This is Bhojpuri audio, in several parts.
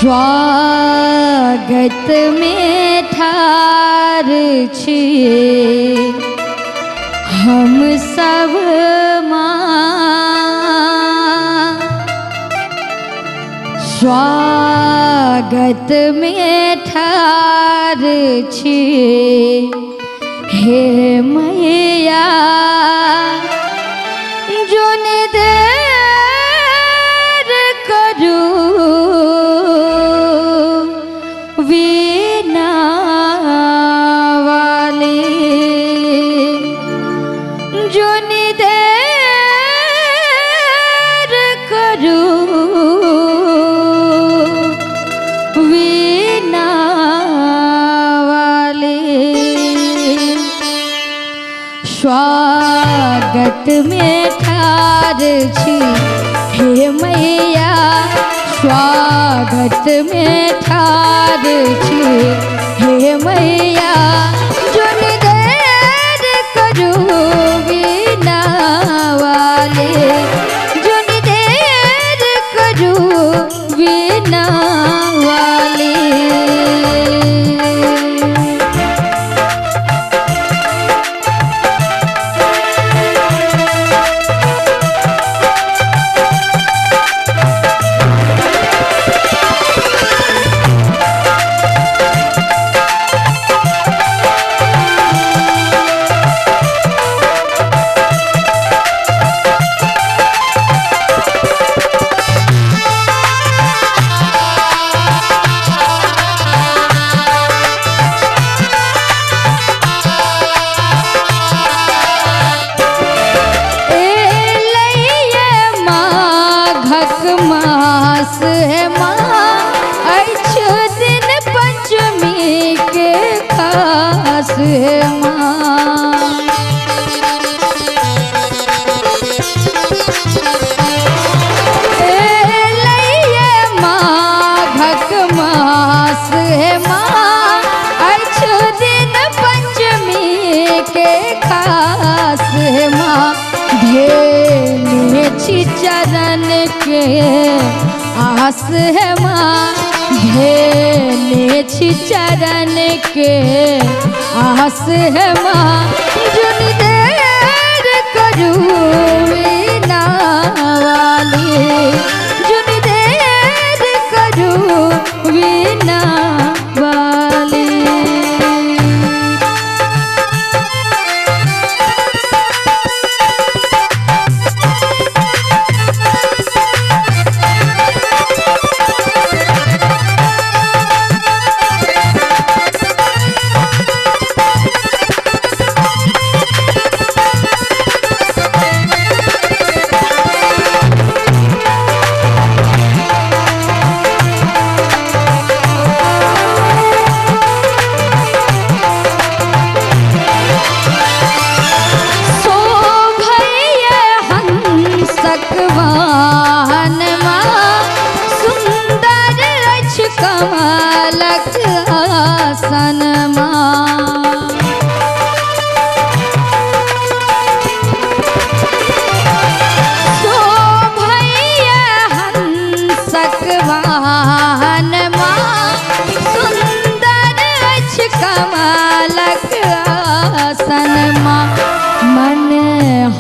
स्वागत में ठार छिए हम सब माँ। स्वागत में ठार छिए हे मैया जोन देर करू वीणा वाली जोन देर करू वीणा वाली। स्वागत में ठार छी हे मैया स्वागत में ठार छी हे मैया जोन देर करू वीणा वाले जोन देर करू वीणा वाले। मास है माँ अच्छ दिन पंचमी के खास है माँ। लइये माघक मास है माँ अच्छ दिन पंचमी के खास है माँ। धेने छी चरण के आस है माँ धेने छी चरण के आस है माँ जोन देर करू वीणा वाली जोन देर करू वीणा वाली। कमलक आसन माँ शोभैया हंसक वाहन माँ सुंदर अछि कमलक आसन माँ। मन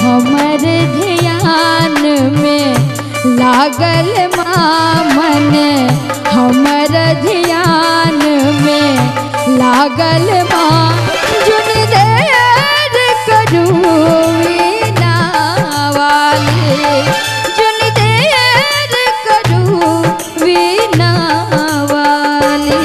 हमर ध्यान में लागल माँ मन हमर ध्यान में लागल माँ जोन देर करू वीणा वाली जोन देर करू वीणा वाली।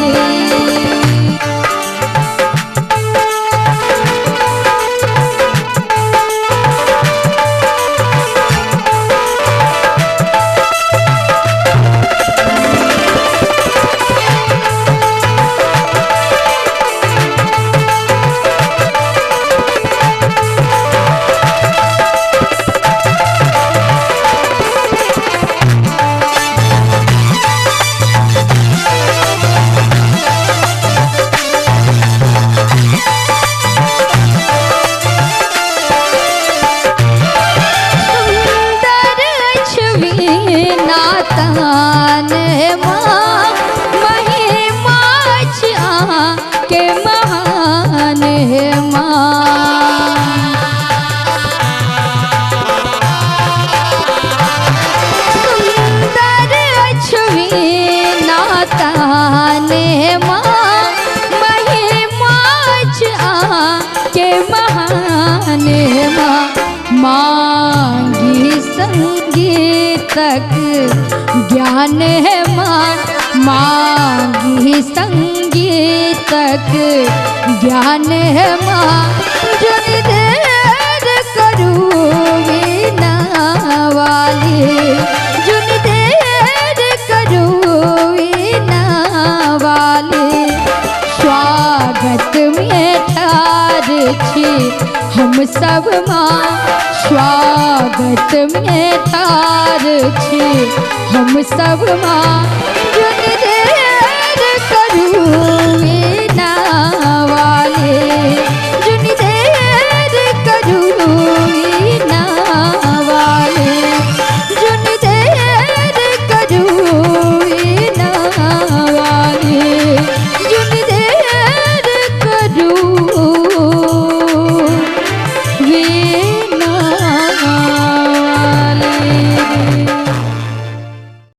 ज्ञान है माँ, मांगी संगीतक ज्ञान है माँ। जुन देर करूँ वीणा वाली, जुन देर करूँ वीणा वाली। स्वागत में ठार छी हम सब माँ, स्वागत में ठार छी हम सब माँ।